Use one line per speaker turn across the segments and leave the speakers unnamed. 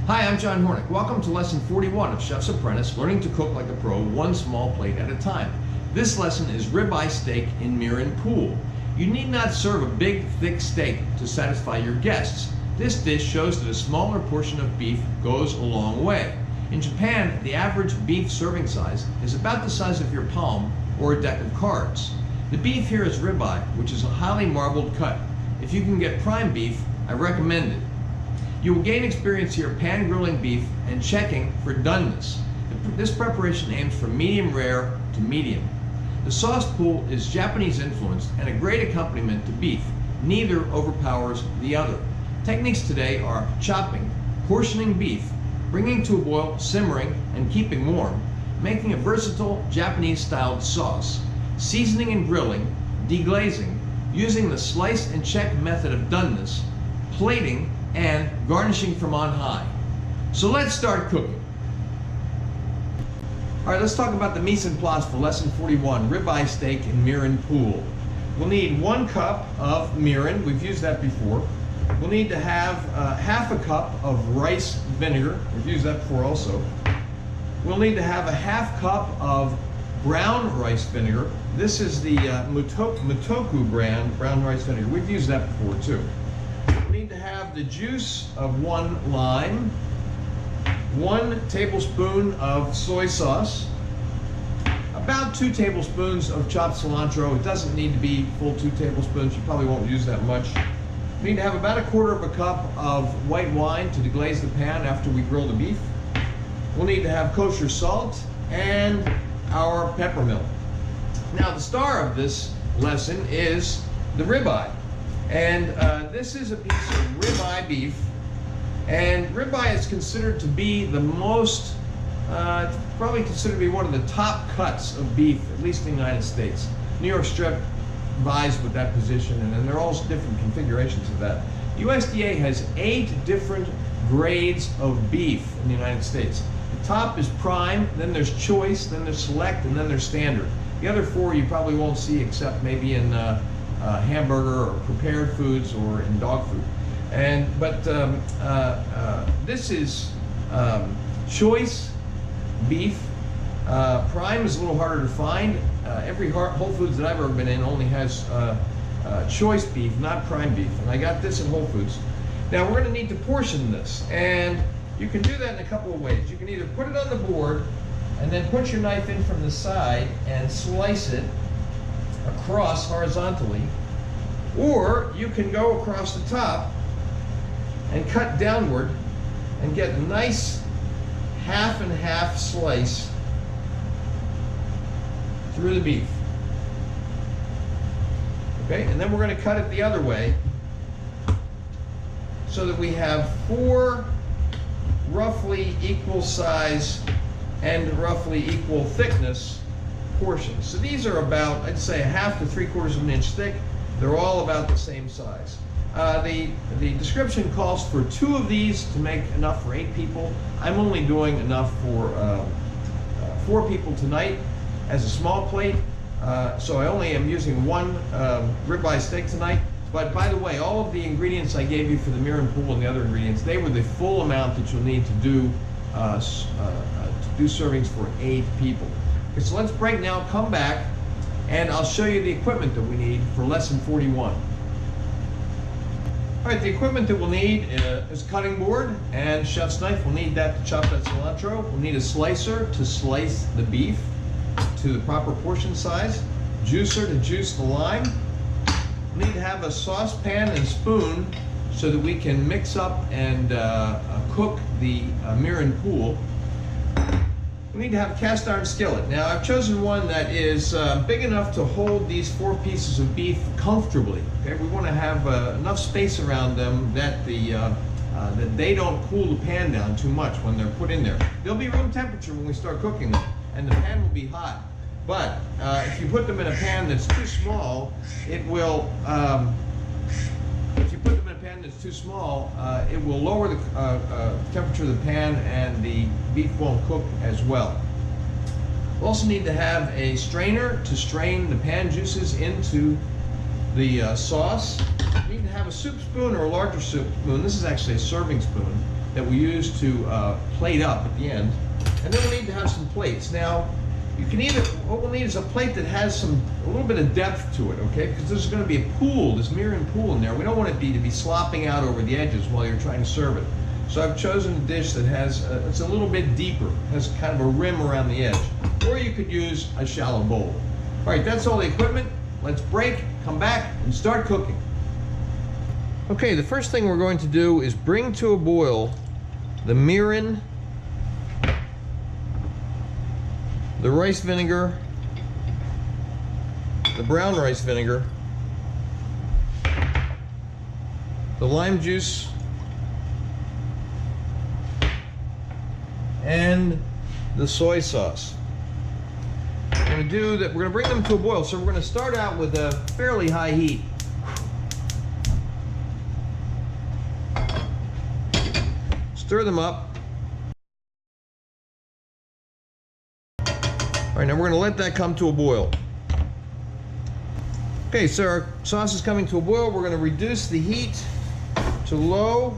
Hi, I'm John Hornick. Welcome to lesson 41 of Chef's Apprentice, learning to cook like a pro, one small plate at a time. This lesson is ribeye steak in Mirin pool. You need not serve a big, thick steak to satisfy your guests. This dish shows that a smaller portion of beef goes a long way. In Japan, the average beef serving size is about the size of your palm or a deck of cards. The beef here is ribeye, which is a highly marbled cut. If you can get prime beef, I recommend it. You will gain experience here pan grilling beef and checking for doneness. This preparation aims from medium rare to medium. The sauce pool is Japanese influenced and a great accompaniment to beef. Neither overpowers the other. Techniques today are chopping, portioning beef, bringing to a boil, simmering, and keeping warm, making a versatile Japanese-styled sauce, seasoning and grilling, deglazing, using the slice and check method of doneness, plating, and garnishing from on high. So let's start cooking. All right, let's talk about the mise en place for lesson 41, ribeye steak in Mirin pool. We'll need 1 cup of mirin. We've used that before. We'll need to have half a cup of rice vinegar. We've used that before also. We'll need to have a half cup of brown rice vinegar. This is the Mutoku brand brown rice vinegar. We've used that before too. We need to have the juice of 1 lime, 1 tablespoon of soy sauce, about 2 tablespoons of chopped cilantro. It doesn't need to be full 2 tablespoons. You probably won't use that much. We need to have about 1/4 cup of white wine to deglaze the pan after we grill the beef. We'll need to have kosher salt and our peppermill. Now the star of this lesson is the ribeye. And this is a piece of ribeye beef, and ribeye is considered to be the most, probably considered to be one of the top cuts of beef, at least in the United States. New York Strip vies with that position, and then there are all different configurations of that. USDA has 8 different grades of beef in the United States. The top is prime, then there's choice, then there's select, and then there's standard. The other 4 you probably won't see except maybe in hamburger or prepared foods or in dog food. But this is choice beef. Prime is a little harder to find. Every Whole Foods that I've ever been in only has choice beef, not prime beef. And I got this in Whole Foods. Now we're going to need to portion this, and you can do that in a couple of ways. You can either put it on the board and then put your knife in from the side and slice it across horizontally, or you can go across the top and cut downward and get a nice half and half slice through the beef. Okay, and then we're going to cut it the other way so that we have 4 roughly equal size and roughly equal thickness portions. So these are about, I'd say, 1/2 to 3/4 of an inch thick. They're all about the same size. The description calls for 2 of these to make enough for 8 people. I'm only doing enough for 4 people tonight as a small plate. So I only am using 1 ribeye steak tonight. But by the way, all of the ingredients I gave you for the Mirin pool and the other ingredients, they were the full amount that you'll need to do servings for 8 people. Okay, so let's break now, come back, and I'll show you the equipment that we need for lesson 41. All right, the equipment that we'll need is a cutting board and chef's knife. We'll need that to chop that cilantro. We'll need a slicer to slice the beef to the proper portion size, juicer to juice the lime. We'll need to have a saucepan and spoon so that we can mix up and cook the Mirin pool. We need to have a cast iron skillet. Now I've chosen one that is big enough to hold these 4 pieces of beef comfortably. Okay, we want to have enough space around them that that they don't cool the pan down too much when they're put in there. They'll be room temperature when we start cooking them, and the pan will be hot. But if you put them in a pan that's too small, it will. If you put them in a pan that's too small, it will lower the temperature of the pan, and the beef won't cook as well. We'll also need to have a strainer to strain the pan juices into the sauce. You need to have a soup spoon or a larger soup spoon. This is actually a serving spoon that we use to plate up at the end. And then we need to have some plates. Now, you can either, what we'll need is a plate that has a little bit of depth to it, okay? Because there's going to be a pool, this Mirin pool in there. We don't want it to be slopping out over the edges while you're trying to serve it. So I've chosen a dish that has, it's a little bit deeper, has kind of a rim around the edge. Or you could use a shallow bowl. All right, that's all the equipment. Let's break, come back, and start cooking. Okay, the first thing we're going to do is bring to a boil the Mirin, the rice vinegar, the brown rice vinegar, the lime juice, and the soy sauce. We're going to bring them to a boil, so we're going to start out with a fairly high heat. Stir them up. All right, now we're going to let that come to a boil. Okay, so our sauce is coming to a boil. We're going to reduce the heat to low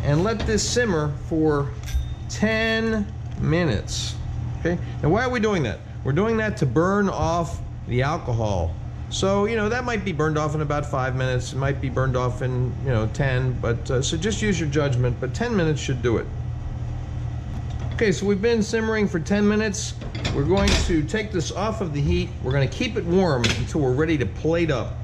and let this simmer for 10 minutes. Okay, now why are we doing that? We're doing that to burn off the alcohol. So, you know, that might be burned off in about 5 minutes. It might be burned off in, 10, but so just use your judgment, but 10 minutes should do it. Okay, so we've been simmering for 10 minutes. We're going to take this off of the heat. We're going to keep it warm until we're ready to plate up.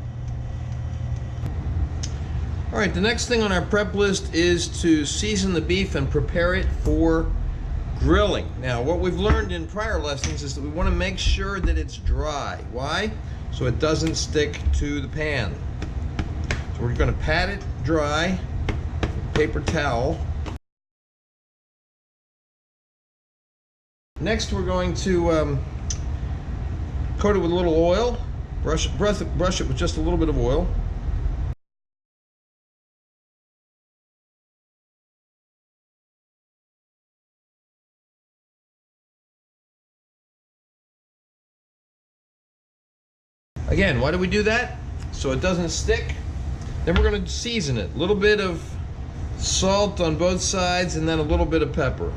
All right, the next thing on our prep list is to season the beef and prepare it for grilling. Now, what we've learned in prior lessons is that we want to make sure that it's dry. Why? So it doesn't stick to the pan. So we're going to pat it dry with paper towel. Next, we're going to coat it with a little oil, brush it with just a little bit of oil. Again, why do we do that? So it doesn't stick. Then we're going to season it. A little bit of salt on both sides and then a little bit of pepper.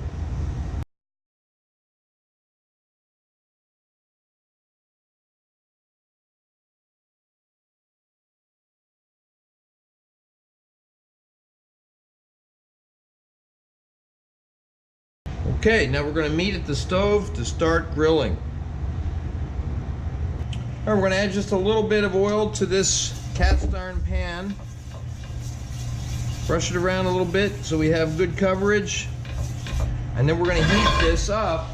Okay, now we're going to meet at the stove to start grilling. All right, we're going to add just a little bit of oil to this cast iron pan. Brush it around a little bit so we have good coverage. And then we're going to heat this up.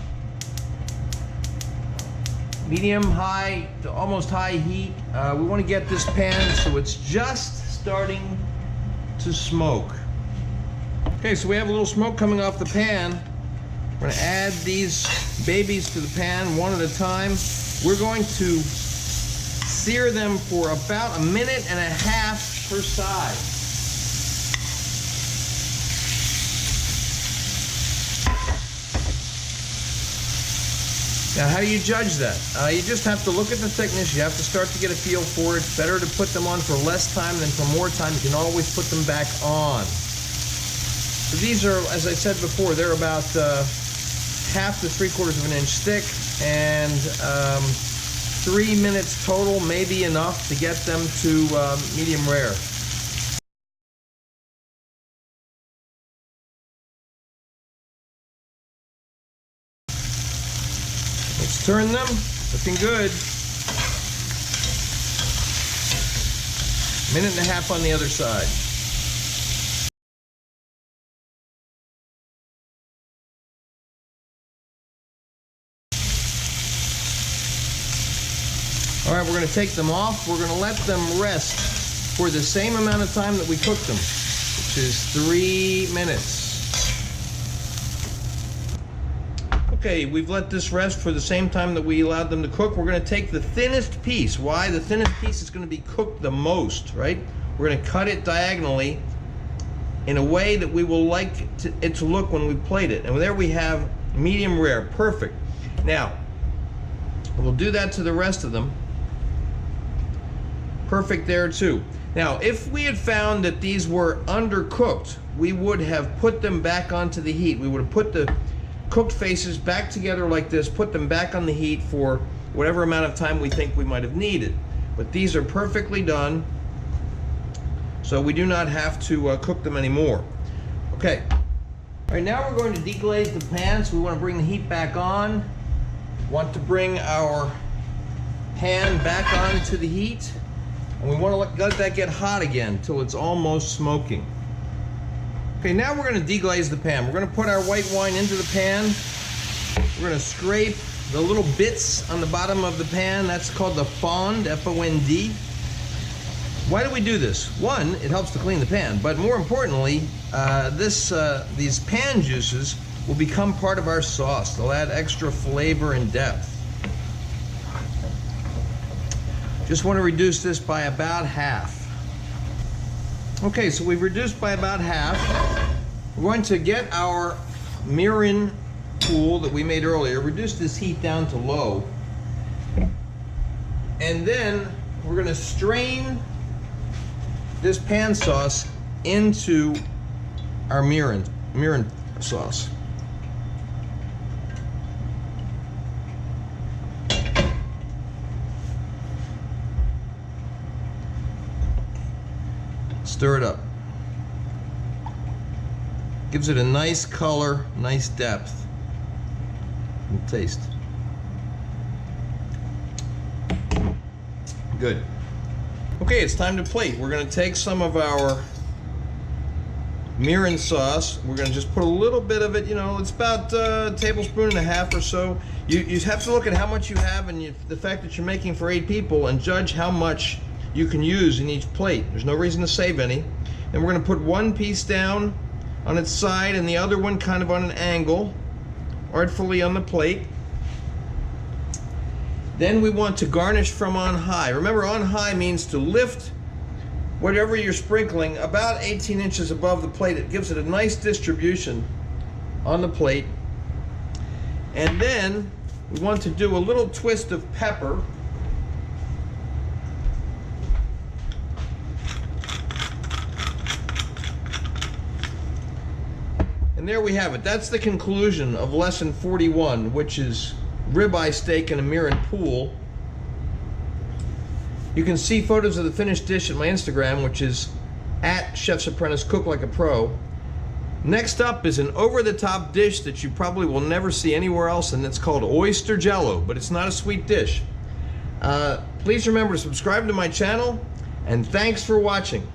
Medium, high, to almost high heat. We want to get this pan so it's just starting to smoke. Okay, so we have a little smoke coming off the pan. We're going to add these babies to the pan one at a time. We're going to sear them for about 1.5 minutes per side. Now, how do you judge that? You just have to look at the thickness. You have to start to get a feel for it. It's better to put them on for less time than for more time. You can always put them back on. So these are, as I said before, they're about 1/2 to 3/4 inch thick, and 3 minutes total may be enough to get them to medium rare. Let's turn them. Looking good. 1.5 minutes on the other side. All right, we're going to take them off. We're going to let them rest for the same amount of time that we cooked them, which is 3 minutes. Okay, we've let this rest for the same time that we allowed them to cook. We're going to take the thinnest piece. Why? The thinnest piece is going to be cooked the most, right? We're going to cut it diagonally in a way that we will like it to look when we plate it. And there we have medium rare. Perfect. Now, we'll do that to the rest of them. perfect there too. Now, if we had found that these were undercooked, we would have put them back onto the heat. We would have put the cooked faces back together like this, put them back on the heat for whatever amount of time we think we might have needed. But these are perfectly done, so we do not have to cook them anymore. Okay. All right, now we're going to deglaze the pan, so we want to bring the heat back on. Want to bring our pan back onto the heat, and we want to let that get hot again until it's almost smoking. Okay, now we're going to deglaze the pan. We're going to put our white wine into the pan. We're going to scrape the little bits on the bottom of the pan. That's called the fond, F-O-N-D. Why do we do this? One, it helps to clean the pan, but more importantly, these pan juices will become part of our sauce. They'll add extra flavor and depth. Just want to reduce this by about half. Okay, so we've reduced by about half. We're going to get our Mirin pool that we made earlier, reduce this heat down to low, and then we're going to strain this pan sauce into our Mirin sauce. Stir it up. Gives it a nice color, nice depth, and taste. Good. Okay, it's time to plate. We're going to take some of our Mirin sauce. We're going to just put a little bit of it, you know, it's about a tablespoon and a half or so. You have to look at how much you have and the fact that you're making for 8 people and judge how much you can use in each plate. There's no reason to save any. And we're going to put one piece down on its side and the other one kind of on an angle, artfully on the plate. Then we want to garnish from on high. Remember, on high means to lift whatever you're sprinkling about 18 inches above the plate. It gives it a nice distribution on the plate. And then we want to do a little twist of pepper. And there we have it. That's the conclusion of lesson 41, which is ribeye steak in a Mirin pool. You can see photos of the finished dish at my Instagram, which is at Chef's Apprentice Cook Like a Pro. Next up is an over-the-top dish that you probably will never see anywhere else, and it's called oyster jello, but it's not a sweet dish. Please remember to subscribe to my channel, and thanks for watching.